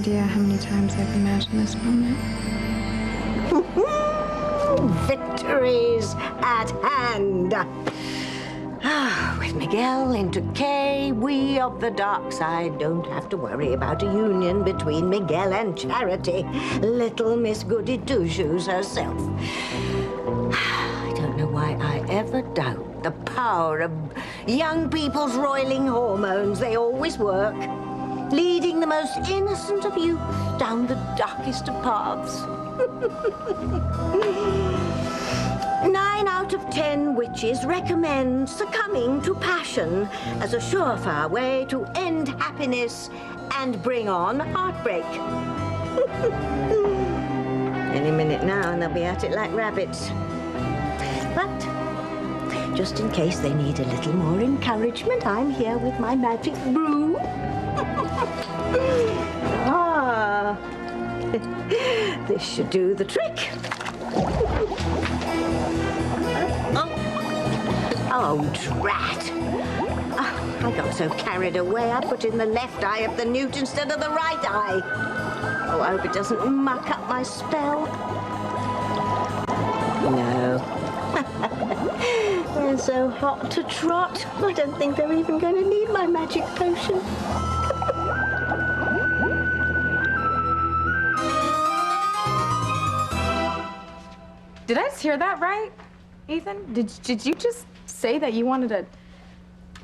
idea how many times I've imagined this moment. Victories at hand. With Miguel into Kay, we of the dark side don't have to worry about a union between Miguel and Charity. Little Miss Goody Two-Shoes herself. I don't know why I ever doubt the power of young people's roiling hormones. They always work, leading the most innocent of youth down the darkest of paths. 9 out of 10 witches recommend succumbing to passion as a surefire way to end happiness and bring on heartbreak. Any minute now and they'll be at it like rabbits. But just in case they need a little more encouragement, I'm here with my magic broom. This should do the trick. Oh, drat. Oh, I got so carried away, I put in the left eye of the newt instead of the right eye. Oh, I hope it doesn't muck up my spell. No. They're so hot to trot. I don't think they're even going to need my magic potion. Did I just hear that right, Ethan? Did you just say that you wanted to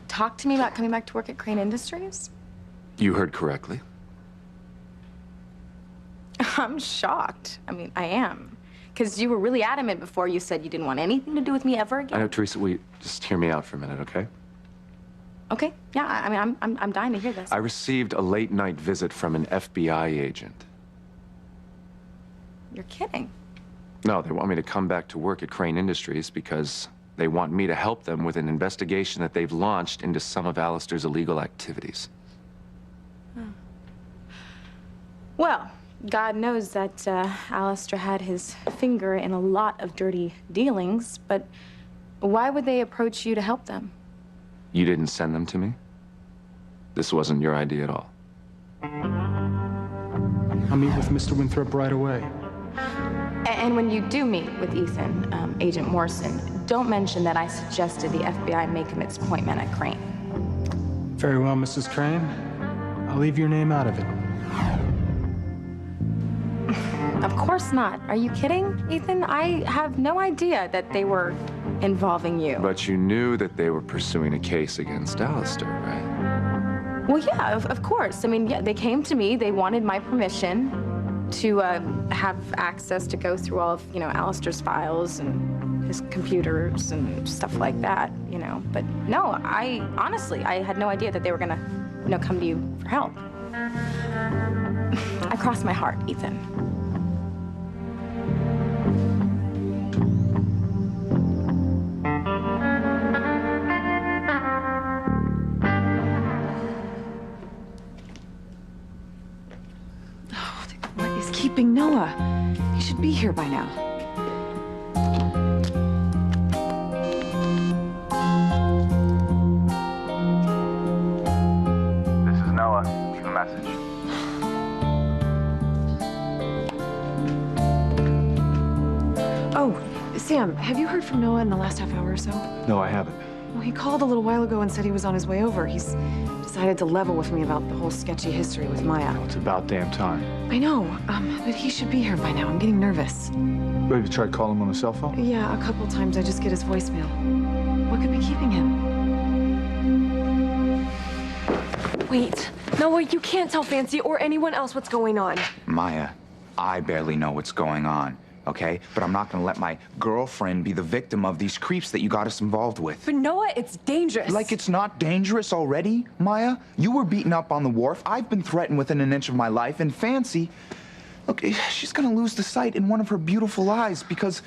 talk to me about coming back to work at Crane Industries? You heard correctly. I'm shocked. I mean, I am. Because you were really adamant before. You said you didn't want anything to do with me ever again. I know, Teresa, will you just hear me out for a minute, okay? Okay, yeah, I mean, I'm dying to hear this. I received a late-night visit from an FBI agent. You're kidding. No, they want me to come back to work at Crane Industries because they want me to help them with an investigation that they've launched into some of Alistair's illegal activities. Well, God knows that Alistair had his finger in a lot of dirty dealings, but why would they approach you to help them? You didn't send them to me? This wasn't your idea at all. I'll meet with Mr. Winthrop right away. And when you do meet with Ethan, Agent Morrison, don't mention that I suggested the FBI make him its point man at Crane. Very well, Mrs. Crane. I'll leave your name out of it. Of course not. Are you kidding, Ethan? I have no idea that they were involving you. But you knew that they were pursuing a case against Alistair, right? Well, yeah, of course. I mean, yeah, they came to me. They wanted my permission to have access to go through all of, Alistair's files and his computers and stuff like that, But no, honestly, I had no idea that they were gonna, come to you for help. I crossed my heart, Ethan. Keeping Noah. He should be here by now. This is Noah. Leave a message. Oh, Sam, have you heard from Noah in the last half hour or so? No, I haven't. Well, he called a little while ago and said he was on his way over. He's decided to level with me about the whole sketchy history with Maya. Well, it's about damn time. I know, but he should be here by now. I'm getting nervous. Have you tried calling him on the cell phone? Yeah, a couple times. I just get his voicemail. What could be keeping him? Wait. Noah, you can't tell Fancy or anyone else what's going on. Maya, I barely know what's going on, okay? But I'm not gonna let my girlfriend be the victim of these creeps that you got us involved with. But Noah, it's dangerous. Like it's not dangerous already, Maya? You were beaten up on the wharf. I've been threatened within an inch of my life. And Fancy, look, she's gonna lose the sight in one of her beautiful eyes because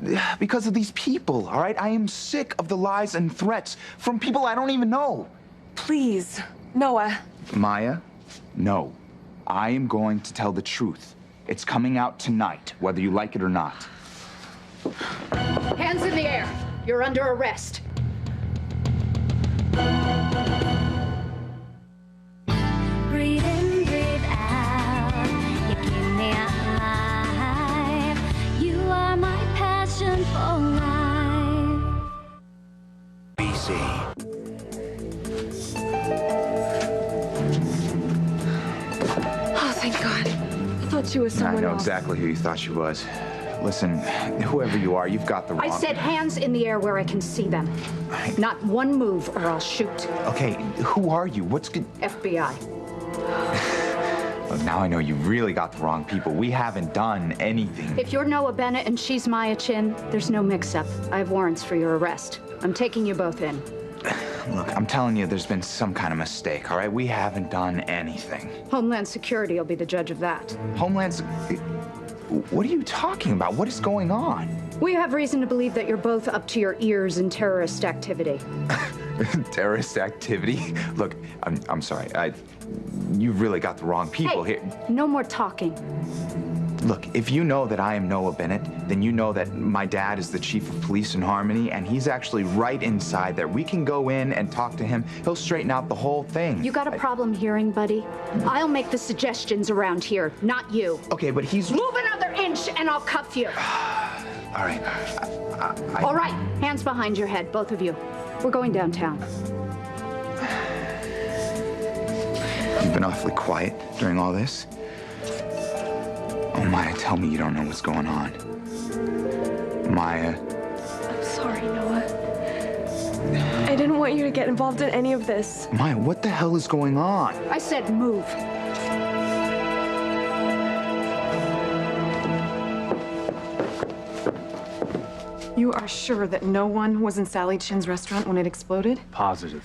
of these people, all right? I am sick of the lies and threats from people I don't even know. Please, Noah. Maya, no. I am going to tell the truth. It's coming out tonight, whether you like it or not. Hands in the air. You're under arrest. Breathe in, breathe out. she was I someone know else. exactly who you thought she was. Listen, whoever you are, you've got the wrong... I said hands in the air where I can see them. Not one move or I'll shoot. Okay, who are you? What's good? FBI. Well, now I know you really got the wrong people. We haven't done anything. If you're Noah Bennett and she's Maya Chin, there's no mix-up. I have warrants for your arrest. I'm taking you both in. Look, I'm telling you, there's been some kind of mistake, all right? We haven't done anything. Homeland Security will be the judge of that. Homeland's... What are you talking about? What is going on? We have reason to believe that you're both up to your ears in terrorist activity. Terrorist activity? Look, I'm sorry. You've really got the wrong people here. No more talking. Look, if you know that I am Noah Bennett, then you know that my dad is the chief of police in Harmony, and he's actually right inside there. We can go in and talk to him. He'll straighten out the whole thing. You got a problem hearing, buddy? I'll make the suggestions around here, not you. Okay, but he's... Move another inch and I'll cuff you. All right. All right, hands behind your head, both of you. We're going downtown. You've been awfully quiet during all this. Oh, Maya, tell me you don't know what's going on. Maya. I'm sorry, Noah. I didn't want you to get involved in any of this. Maya, what the hell is going on? I said move. You are sure that no one was in Sally Chin's restaurant when it exploded? Positive.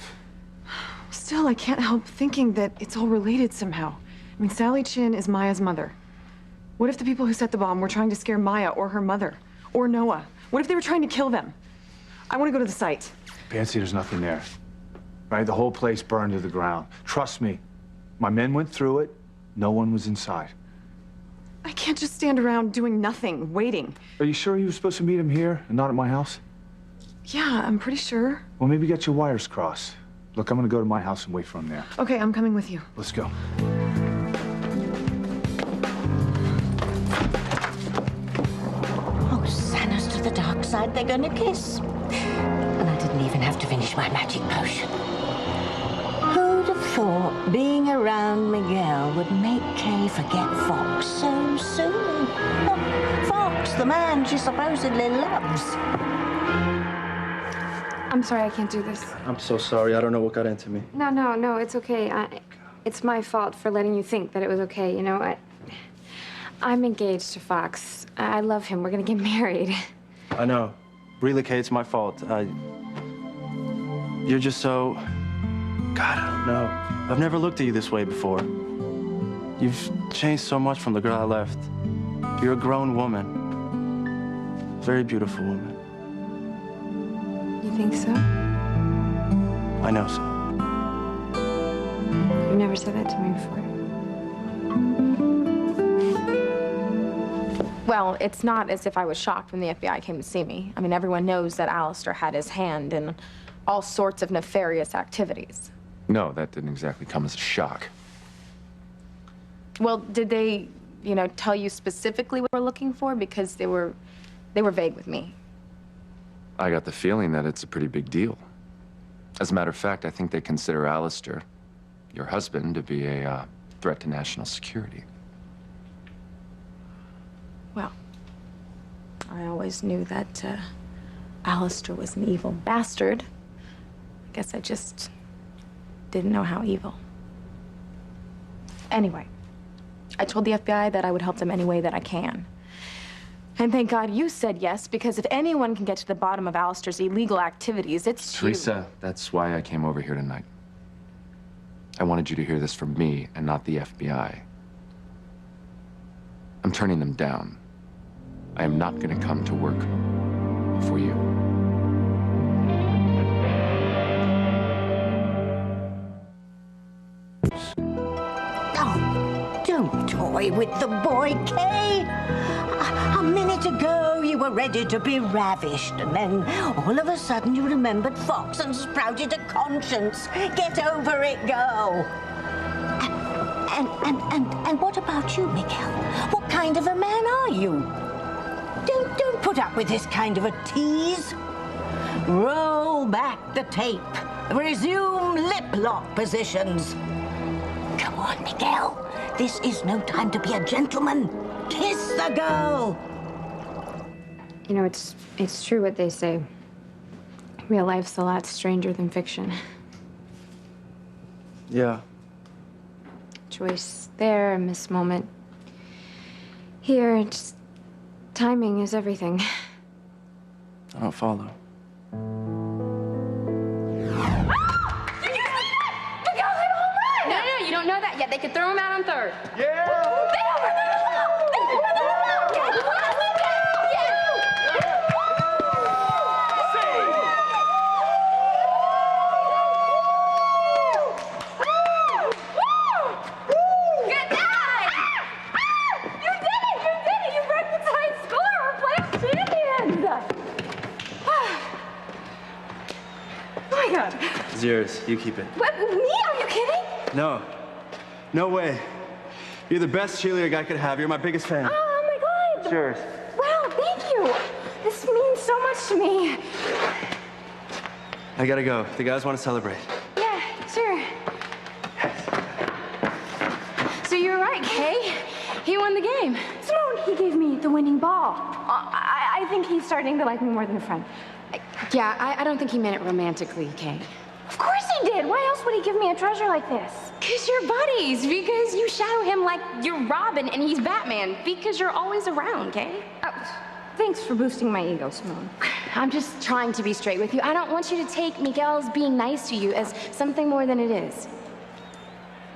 Still, I can't help thinking that it's all related somehow. I mean, Sally Chin is Maya's mother. What if the people who set the bomb were trying to scare Maya or her mother? Or Noah? What if they were trying to kill them? I want to go to the site. Pansy, there's nothing there. Right? The whole place burned to the ground. Trust me. My men went through it. No one was inside. I can't just stand around doing nothing, waiting. Are you sure you were supposed to meet him here and not at my house? Yeah, I'm pretty sure. Well, maybe get your wires crossed. Look, I'm gonna go to my house and wait for him there. Okay, I'm coming with you. Let's go. Oh, Sanus to the dark side, they're gonna kiss. And I didn't even have to finish my magic potion. Who'd have thought being around Miguel would make Kay forget Fox so soon? Fox, the man she supposedly loves. I'm sorry, I can't do this. I'm so sorry. I don't know what got into me. No, it's okay. It's my fault for letting you think that it was okay, you know? I'm engaged to Fox. I love him. We're gonna get married. I know. Really, Kay, it's my fault. You're just so... God, I don't know. I've never looked at you this way before. You've changed so much from the girl I left. You're a grown woman. Very beautiful woman. You think so? I know so. You never said that to me before. Well, it's not as if I was shocked when the FBI came to see me. I mean, everyone knows that Alistair had his hand in all sorts of nefarious activities. No, that didn't exactly come as a shock. Well, did they, tell you specifically what we're looking for? Because they were vague with me. I got the feeling that it's a pretty big deal. As a matter of fact, I think they consider Alistair, your husband, to be a threat to national security. Well, I always knew that Alistair was an evil bastard. I guess I just didn't know how evil. Anyway, I told the FBI that I would help them any way that I can. And thank God you said yes, because if anyone can get to the bottom of Alistair's illegal activities, it's you. Teresa, that's why I came over here tonight. I wanted you to hear this from me and not the FBI. I'm turning them down. I am not going to come to work for you. Oh, don't toy with the boy, Kay. A minute ago, you were ready to be ravished, and then all of a sudden you remembered Fox and sprouted a conscience. Get over it, girl. And what about you, Miguel? What kind of a man are you? Don't put up with this kind of a tease. Roll back the tape. Resume lip lock positions. Come on, Miguel. This is no time to be a gentleman. Kiss the girl. You know, it's true what they say. Real life's a lot stranger than fiction. Yeah. Choice there, a missed moment here. Just timing is everything. I don't follow. No, you don't know that yet. They could throw him out on third. It's yours. You keep it. What, me? Are you kidding? No. No way. You're the best cheerleader a guy could have. You're my biggest fan. Oh my God. It's yours. Wow, thank you. This means so much to me. I gotta go. The guys want to celebrate. Yeah, sure. So you're right, Kay. He won the game. Simone, he gave me the winning ball. I think he's starting to like me more than a friend. I don't think he meant it romantically, Kay. Of course he did. Why else would he give me a treasure like this? Because you're buddies. Because you shadow him like you're Robin and he's Batman. Because you're always around, Kay. Oh, thanks for boosting my ego, Simone. I'm just trying to be straight with you. I don't want you to take Miguel's being nice to you as something more than it is.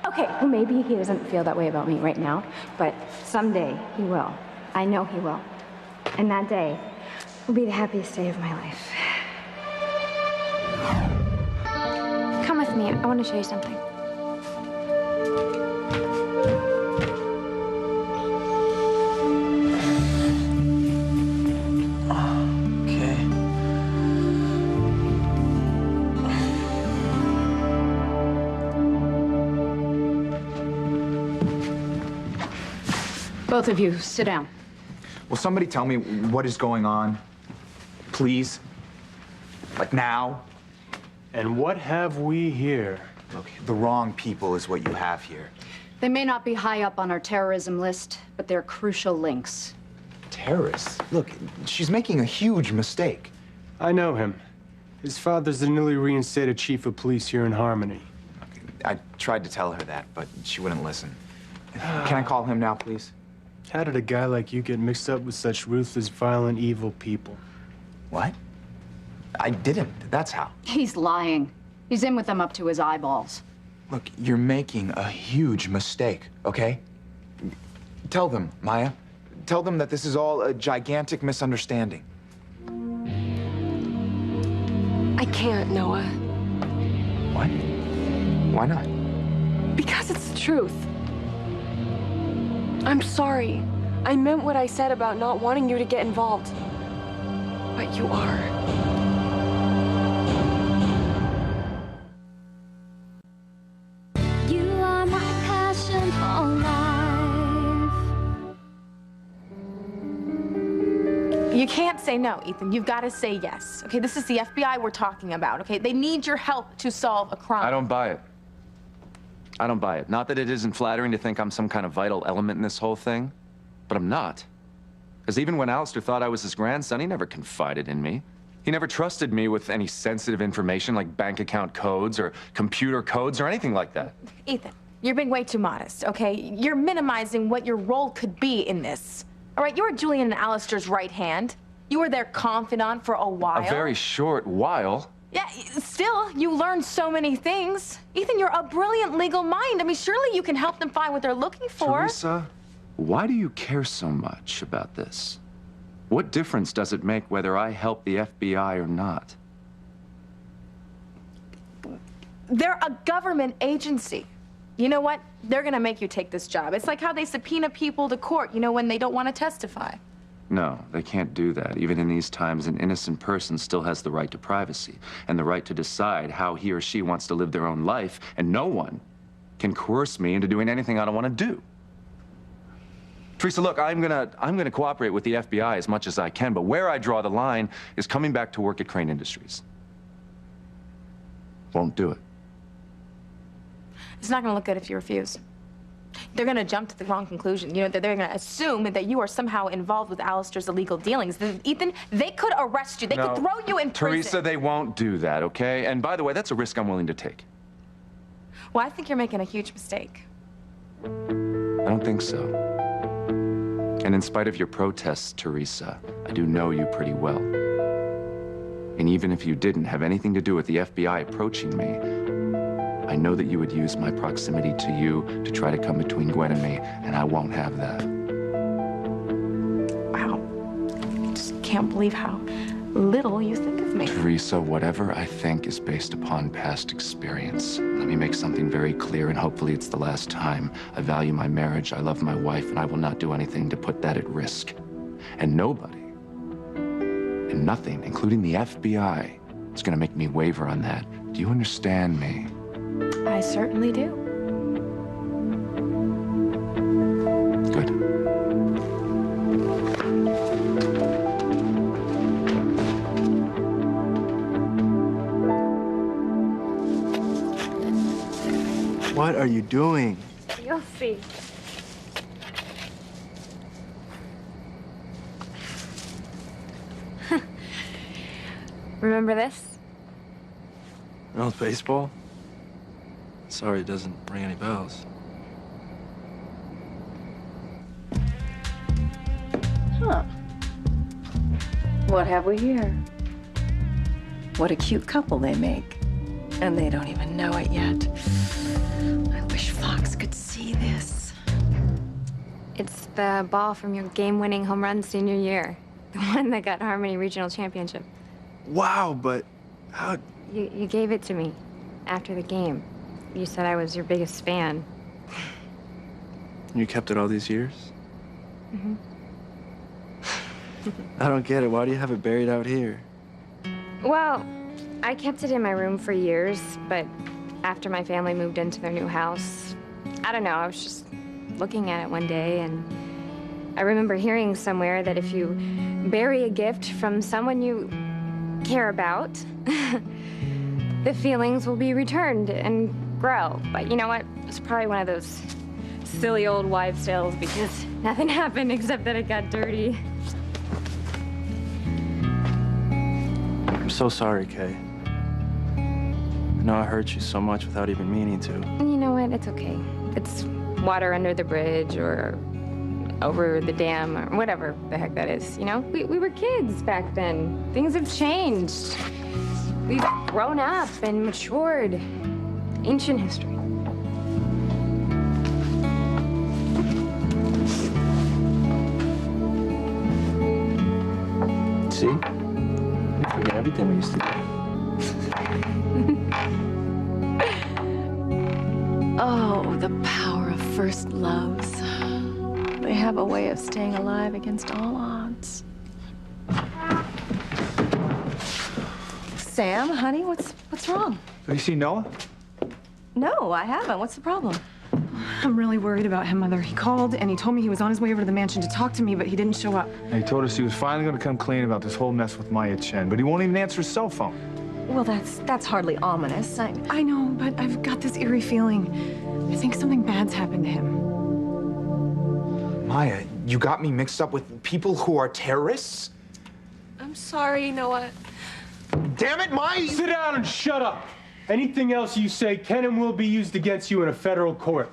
Okay, well, maybe he doesn't feel that way about me right now, but someday he will. I know he will. And that day will be the happiest day of my life. Come with me. I want to show you something. Okay. Both of you, sit down. Will somebody tell me what is going on? Please? Like now? And what have we here? Look, the wrong people is what you have here. They may not be high up on our terrorism list, but they're crucial links. Terrorists? Look, she's making a huge mistake. I know him. His father's the newly reinstated chief of police here in Harmony. I tried to tell her that, but she wouldn't listen. Can I call him now, please? How did a guy like you get mixed up with such ruthless, violent, evil people? What? I didn't. That's how. He's lying. He's in with them up to his eyeballs. Look, you're making a huge mistake, okay? Tell them, Maya. Tell them that this is all a gigantic misunderstanding. I can't, Noah. What? Why not? Because it's the truth. I'm sorry. I meant what I said about not wanting you to get involved. But you are. You are my passion for life. You can't say no, Ethan. You've got to say yes. Okay, this is the FBI we're talking about, okay? They need your help to solve a crime. I don't buy it. I don't buy it. Not that it isn't flattering to think I'm some kind of vital element in this whole thing, but I'm not. Because even when Alistair thought I was his grandson, he never confided in me. He never trusted me with any sensitive information like bank account codes or computer codes or anything like that. Ethan, you're being way too modest, okay? You're minimizing what your role could be in this. All right, you were Julian and Alistair's right hand. You were their confidant for a while. A very short while. Yeah, still, you learned so many things. Ethan, you're a brilliant legal mind. I mean, surely you can help them find what they're looking for. Teresa, why do you care so much about this? What difference does it make whether I help the FBI or not? They're a government agency. You know what? They're gonna make you take this job. It's like how they subpoena people to court, you know, when they don't want to testify. No, they can't do that. Even in these times, an innocent person still has the right to privacy and the right to decide how he or she wants to live their own life, and no one can coerce me into doing anything I don't want to do. Teresa, look, I'm gonna cooperate with the FBI as much as I can, but where I draw the line is coming back to work at Crane Industries. Won't do it. It's not gonna look good if you refuse. They're gonna jump to the wrong conclusion. You know, they're gonna assume that you are somehow involved with Alistair's illegal dealings. Ethan, they could arrest you. They could throw you in prison. Teresa, they won't do that, okay? And by the way, that's a risk I'm willing to take. Well, I think you're making a huge mistake. I don't think so. And in spite of your protests, Teresa, I do know you pretty well. And even if you didn't have anything to do with the FBI approaching me, I know that you would use my proximity to you to try to come between Gwen and me, and I won't have that. Wow. Just can't believe how little you think of me. Teresa, whatever I think is based upon past experience. Let me make something very clear, and hopefully it's the last time. I value my marriage, I love my wife, and I will not do anything to put that at risk. And nobody, and nothing, including the FBI, is gonna make me waver on that. Do you understand me? I certainly do. Good. What are you doing? You'll see. Remember this? Reynolds baseball? Sorry, it doesn't ring any bells. Huh. What have we here? What a cute couple they make. And they don't even know it yet. I wish Fox could see this. It's the ball from your game-winning home run senior year. The one that got Harmony Regional Championship. Wow, but how... You gave it to me after the game. You said I was your biggest fan. You kept it all these years? Mm-hmm. I don't get it. Why do you have it buried out here? Well, I kept it in my room for years, but after my family moved into their new house, I don't know, I was just looking at it one day, and I remember hearing somewhere that if you bury a gift from someone you care about, the feelings will be returned and grow. But you know what? It's probably one of those silly old wives' tales because nothing happened except that it got dirty. I'm so sorry, Kay. I know I hurt you so much without even meaning to. And you know what? It's okay. It's water under the bridge or over the dam or whatever the heck that is, you know? We were kids back then. Things have changed. We've grown up and matured. Ancient history. See? You forget everything we used to do. Oh, the power of first loves. They have a way of staying alive against all odds. Sam, honey, what's wrong? Have you seen Noah? No, I haven't. What's the problem? I'm really worried about him, Mother. He called and he told me he was on his way over to the mansion to talk to me, but he didn't show up. And he told us he was finally going to come clean about this whole mess with Maya Chen, but he won't even answer his cell phone. Well, that's hardly ominous. I know, but I've got this eerie feeling. I think something bad's happened to him. Maya, you got me mixed up with people who are terrorists? I'm sorry, Noah. Damn it, Maya! Sit down and shut up. Anything else you say can and will be used against you in a federal court.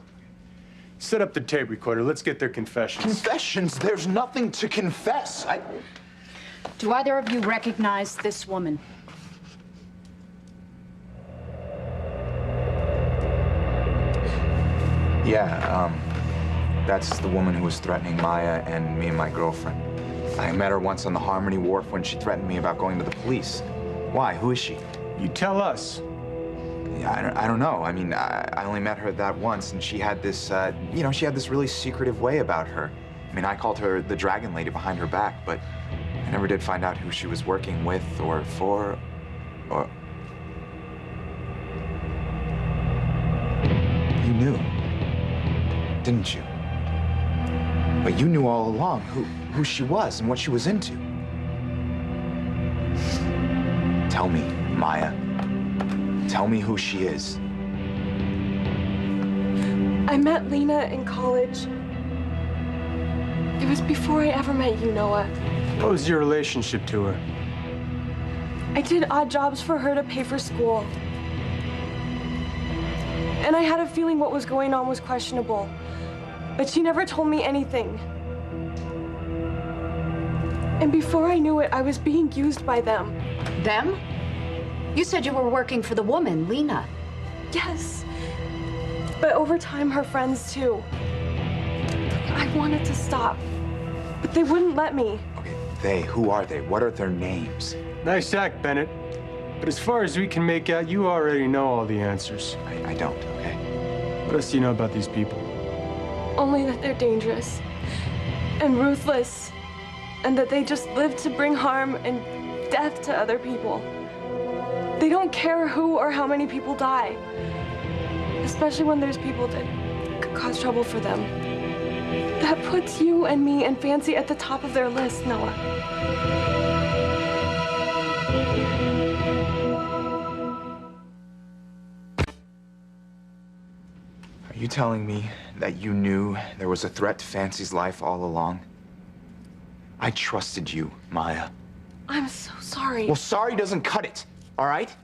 Set up the tape recorder. Let's get their confessions. Confessions? There's nothing to confess. Do either of you recognize this woman? Yeah, that's the woman who was threatening Maya and me and my girlfriend. I met her once on the Harmony Wharf when she threatened me about going to the police. Why? Who is she? You tell us. Yeah, I don't know. I mean, I only met her that once, and she had this, she had this really secretive way about her. I mean, I called her the Dragon Lady behind her back, but I never did find out who she was working with or for, or... You knew, didn't you? But you knew all along who she was and what she was into. Tell me, Maya. Tell me who she is. I met Lena in college. It was before I ever met you, Noah. What was your relationship to her? I did odd jobs for her to pay for school. And I had a feeling what was going on was questionable. But she never told me anything. And before I knew it, I was being used by them. Them? You said you were working for the woman, Lena. Yes. But over time, her friends too. I wanted to stop, but they wouldn't let me. Okay, they, who are they? What are their names? Nice act, Bennett. But as far as we can make out, you already know all the answers. I don't, okay? What else do you know about these people? Only that they're dangerous and ruthless, and that they just live to bring harm and death to other people. They don't care who or how many people die, especially when there's people that could cause trouble for them. That puts you and me and Fancy at the top of their list, Noah. Are you telling me that you knew there was a threat to Fancy's life all along? I trusted you, Maya. I'm so sorry. Well, sorry doesn't cut it, all right?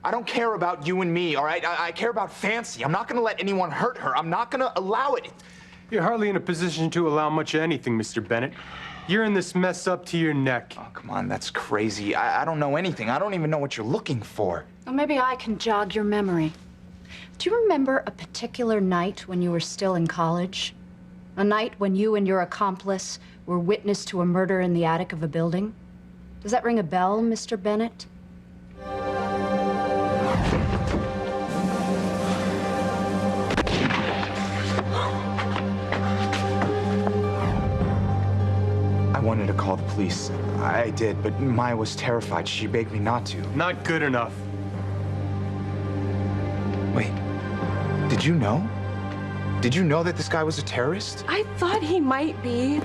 I don't care about you and me, all right? I care about Fancy. I'm not gonna let anyone hurt her. I'm not gonna allow it. You're hardly in a position to allow much of anything, Mr. Bennett. You're in this mess up to your neck. Oh, come on, that's crazy. I don't know anything. I don't even know what you're looking for. Well, maybe I can jog your memory. Do you remember a particular night when you were still in college? A night when you and your accomplice were witness to a murder in the attic of a building? Does that ring a bell, Mr. Bennett? I wanted to call the police. I did, but Maya was terrified. She begged me not to. Not good enough. Wait, did you know? Did you know that this guy was a terrorist? I thought he might be.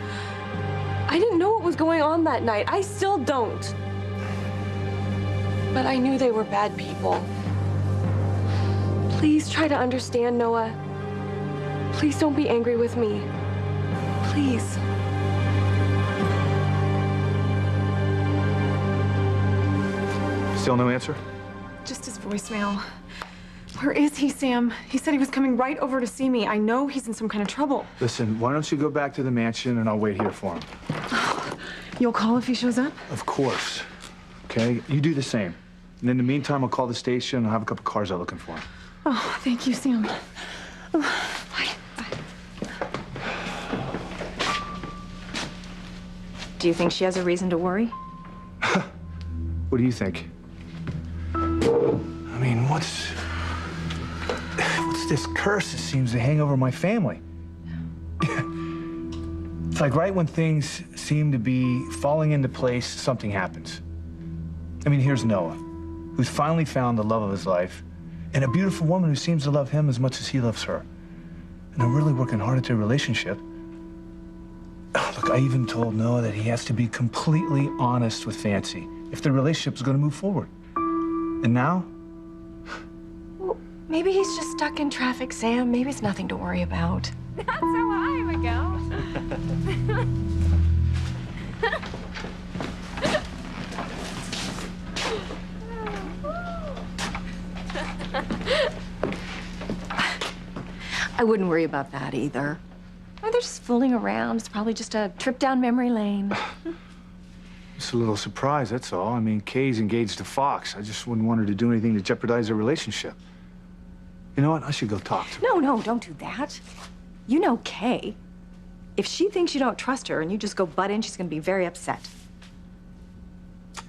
I didn't know what was going on that night. I still don't. But I knew they were bad people. Please try to understand, Noah. Please don't be angry with me. Please. Still no answer? Just his voicemail. Where is he, Sam? He said he was coming right over to see me. I know he's in some kind of trouble. Listen, why don't you go back to the mansion and I'll wait here for him? You'll call if he shows up? Of course. Okay? You do the same. And in the meantime, I'll call the station and I'll have a couple cars out looking for him. Oh, thank you, Sam. Bye. Do you think she has a reason to worry? What do you think? I mean, what's this curse that seems to hang over my family? It's like right when things seem to be falling into place, something happens. I mean, here's Noah, who's finally found the love of his life, and a beautiful woman who seems to love him as much as he loves her. And they're really working hard at their relationship. Look, I even told Noah that he has to be completely honest with Fancy if the relationship's going to move forward. And now? Well, maybe he's just stuck in traffic, Sam. Maybe it's nothing to worry about. Not so high, Miguel. I wouldn't worry about that either. Oh, they're just fooling around. It's probably just a trip down memory lane. Just a little surprise, that's all. I mean, Kay's engaged to Fox. I just wouldn't want her to do anything to jeopardize their relationship. You know what? I should go talk to her. No, don't do that. You know Kay. If she thinks you don't trust her and you just go butt in, she's going to be very upset.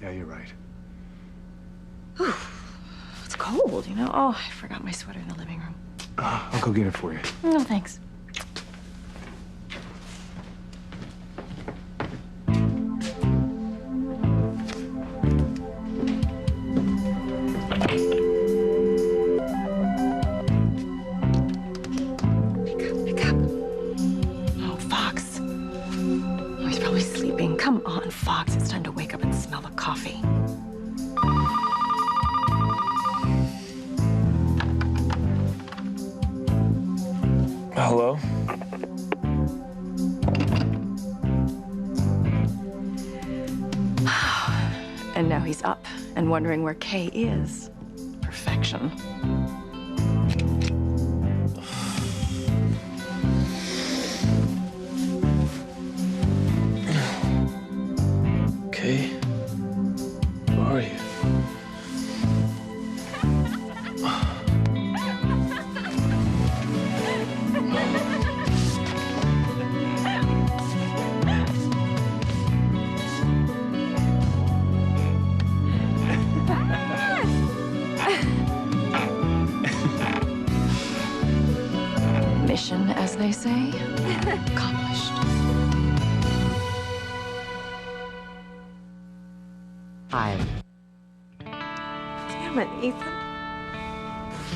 Yeah, you're right. It's cold, you know? Oh, I forgot my sweater in the living room. I'll go get it for you. No, thanks. Pick up. Oh, Fox. Oh, he's probably sleeping. Come on, Fox. It's time to wake up and smell the coffee. Hello? And now he's up and wondering where Kay is. Perfection. Kay? Where are you? Mission, as they say, accomplished. Hi. Damn it, Ethan.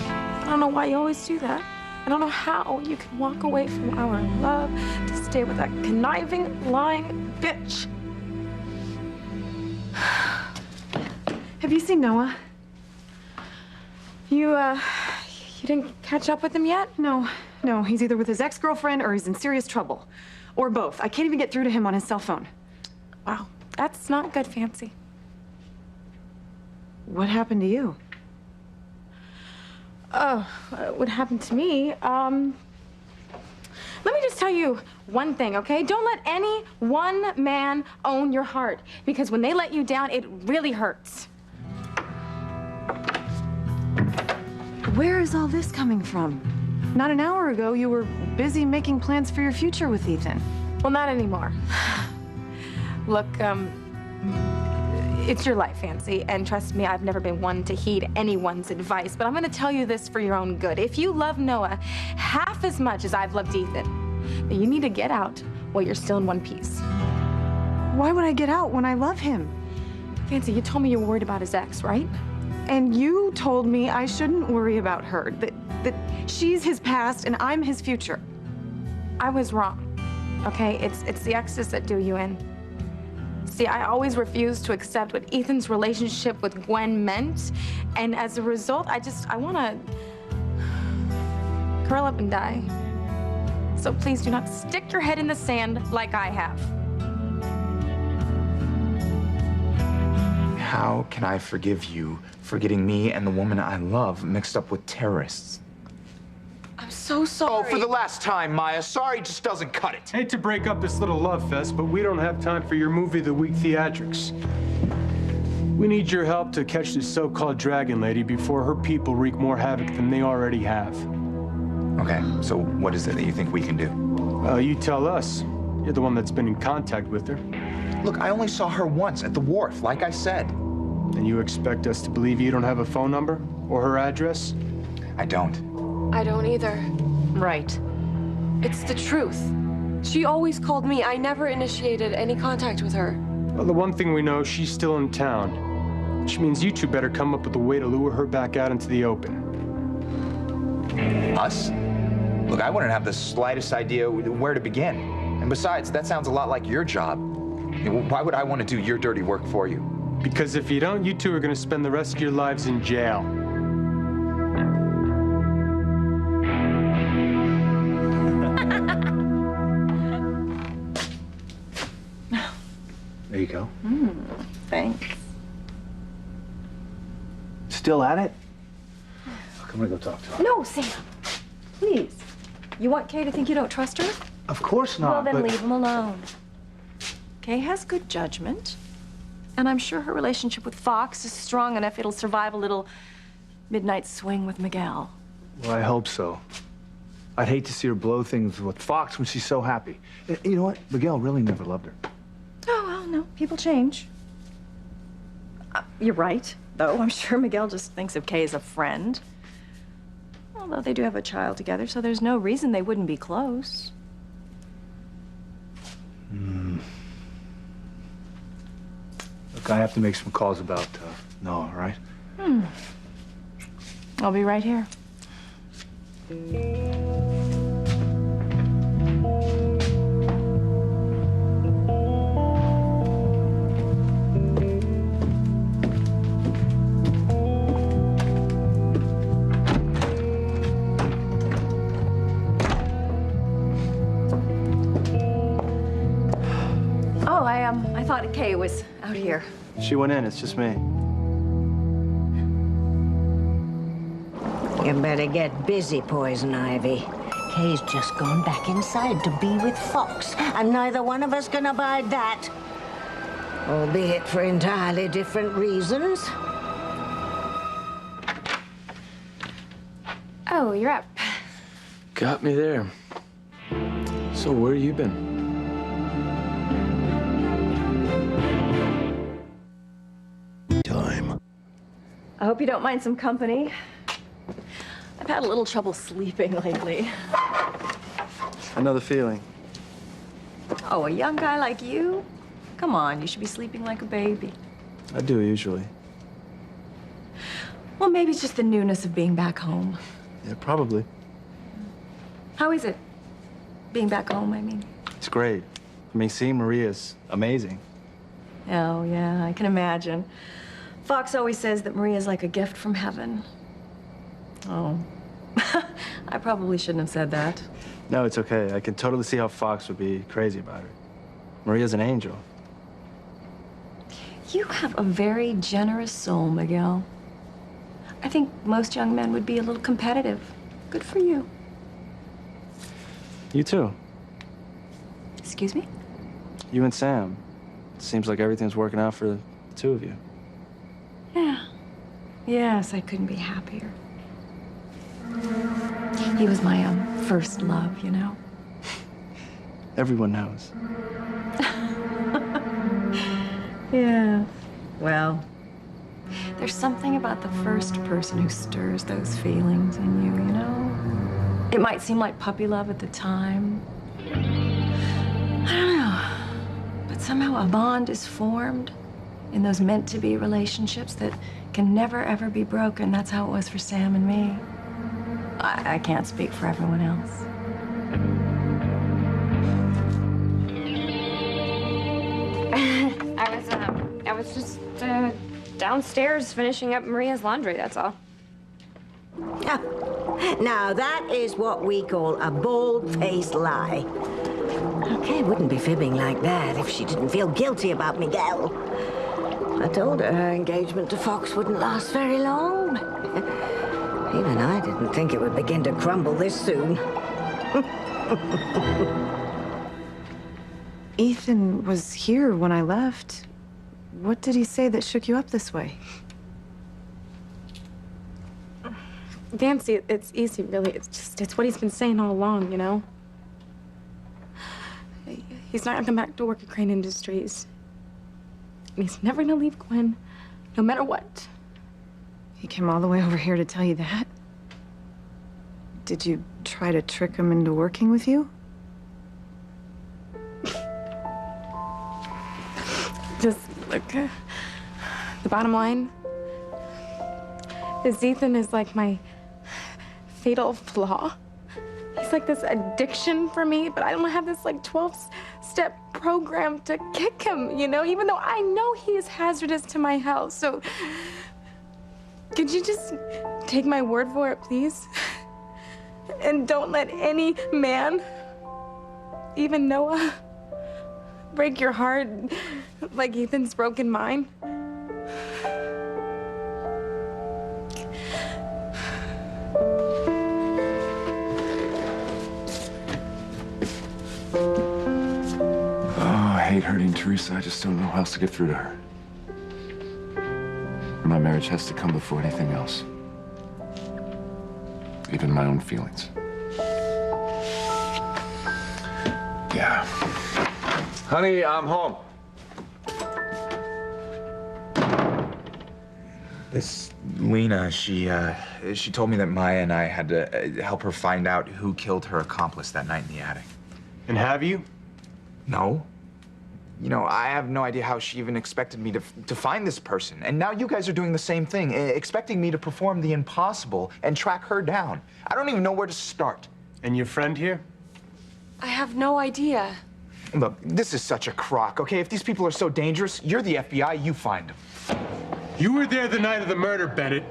I don't know why you always do that. I don't know how you can walk away from our love to stay with that conniving, lying bitch. Have you seen Noah? You didn't catch up with him yet? No. He's either with his ex-girlfriend or he's in serious trouble. Or both. I can't even get through to him on his cell phone. Wow, that's not good, Fancy. What happened to you? Oh, what happened to me? Let me just tell you one thing, okay? Don't let any one man own your heart, because when they let you down, it really hurts. Where is all this coming from? Not an hour ago, you were busy making plans for your future with Ethan. Well, not anymore. Look, it's your life, Fancy, and trust me, I've never been one to heed anyone's advice, but I'm gonna tell you this for your own good. If you love Noah half as much as I've loved Ethan, then you need to get out while you're still in one piece. Why would I get out when I love him? Fancy, you told me you were worried about his ex, right? And you told me I shouldn't worry about her, that she's his past and I'm his future. I was wrong, okay? It's the exes that do you in. See, I always refused to accept what Ethan's relationship with Gwen meant, and as a result, I wanna curl up and die. So please do not stick your head in the sand like I have. How can I forgive you for getting me and the woman I love mixed up with terrorists? I'm so sorry. Oh, for the last time, Maya. Sorry just doesn't cut it. Hate to break up this little love fest, but we don't have time for your movie of the week theatrics. We need your help to catch this so-called dragon lady before her people wreak more havoc than they already have. Okay, so what is it that you think we can do? You tell us. You're the one that's been in contact with her. Look, I only saw her once at the wharf, like I said. And you expect us to believe you don't have a phone number or her address? I don't. I don't either. Right. It's the truth. She always called me. I never initiated any contact with her. Well, the one thing we know, she's still in town. Which means you two better come up with a way to lure her back out into the open. Us? Look, I wouldn't have the slightest idea where to begin. And besides, that sounds a lot like your job. Why would I want to do your dirty work for you? Because if you don't, you two are going to spend the rest of your lives in jail. There you go. Thanks. Still at it? Look, I'm gonna go talk to her. No, Sam. Please. You want Kay to think you don't trust her? Of course not, Well, then but... leave him alone. Kay has good judgment. And I'm sure her relationship with Fox is strong enough it'll survive a little midnight swing with Miguel. Well, I hope so. I'd hate to see her blow things with Fox when she's so happy. You know what? Miguel really never loved her. Oh, well, no. People change. You're right, though. I'm sure Miguel just thinks of Kay as a friend. Although they do have a child together, so there's no reason they wouldn't be close. Look, I have to make some calls about Noah, all right? I'll be right here. here? She went in. It's just me. You better get busy, Poison Ivy. Kay's just gone back inside to be with Fox, and neither one of us can abide that. Albeit for entirely different reasons. Oh, you're up. Got me there. So where you been? Time. I hope you don't mind some company. I've had a little trouble sleeping lately. I know the feeling. Oh, a young guy like you? Come on, you should be sleeping like a baby. I do usually. Well, maybe it's just the newness of being back home. Yeah, probably. How is it? Being back home, I mean. It's great. I mean, seeing Maria's amazing. Oh, yeah, I can imagine. Fox always says that Maria's like a gift from heaven. Oh. I probably shouldn't have said that. No, it's okay. I can totally see how Fox would be crazy about her. Maria's an angel. You have a very generous soul, Miguel. I think most young men would be a little competitive. Good for you. You too. Excuse me? You and Sam. It seems like everything's working out for the two of you. Yeah. Yes, I couldn't be happier. He was my first love, you know? Everyone knows. Yeah. Well, there's something about the first person who stirs those feelings in you, you know? It might seem like puppy love at the time. I don't know. But somehow a bond is formed in those meant-to-be relationships that can never, ever be broken. That's how it was for Sam and me. I can't speak for everyone else. I was just downstairs finishing up Maria's laundry, that's all. Now, that is what we call a bald-faced lie. Okay, wouldn't be fibbing like that if she didn't feel guilty about Miguel. I told her engagement to Fox wouldn't last very long. Even I didn't think it would begin to crumble this soon. Ethan was here when I left. What did he say that shook you up this way? Nancy, it's easy, really. It's what he's been saying all along, you know? He's not gonna come back to work at Crane Industries. And he's never gonna leave Gwen, no matter what. He came all the way over here to tell you that? Did you try to trick him into working with you? Just, look, the bottom line is Ethan is like my fatal flaw. He's like this addiction for me, but I don't have this like 12-step program to kick him, you know, even though I know he is hazardous to my health. So could you just take my word for it, please? And don't let any man, even Noah, break your heart like Ethan's broken mine. I hate hurting Teresa. I just don't know how else to get through to her. My marriage has to come before anything else. Even my own feelings. Yeah. Honey, I'm home. This Lena, she told me that Maya and I had to help her find out who killed her accomplice that night in the attic. And have you? No. You know, I have no idea how she even expected me to find this person. And now you guys are doing the same thing, expecting me to perform the impossible and track her down. I don't even know where to start. And your friend here? I have no idea. Look, this is such a crock, okay? If these people are so dangerous, you're the FBI, you find them. You were there the night of the murder, Bennett.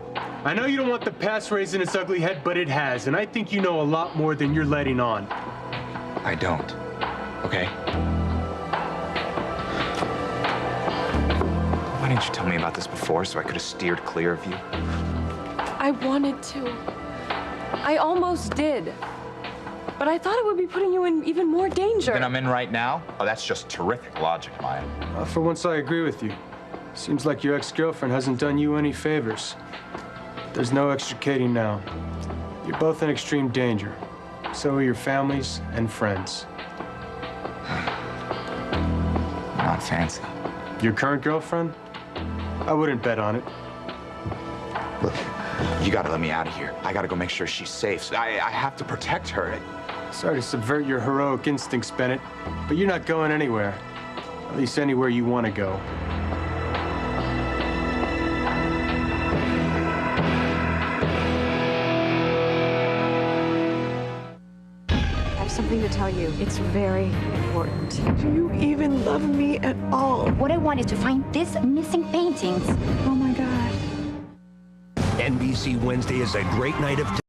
I know you don't want the past raising its ugly head, but it has, and I think you know a lot more than you're letting on. I don't, okay? didn't you tell me about this before so I could have steered clear of you? I wanted to. I almost did. But I thought it would be putting you in even more danger. Then I'm in right now? Oh, that's just terrific logic, Maya. For once, I agree with you. Seems like your ex-girlfriend hasn't done you any favors. There's no extricating now. You're both in extreme danger. So are your families and friends. Not fancy. Your current girlfriend? I wouldn't bet on it. Look, you gotta let me out of here. I gotta go make sure she's safe. I have to protect her. Sorry to subvert your heroic instincts, Bennett, but you're not going anywhere. At least anywhere you want to go. I have something to tell you. It's very important. Do you even love me at all? What I wanted to find these missing paintings. Oh my God. NBC Wednesday is a great night of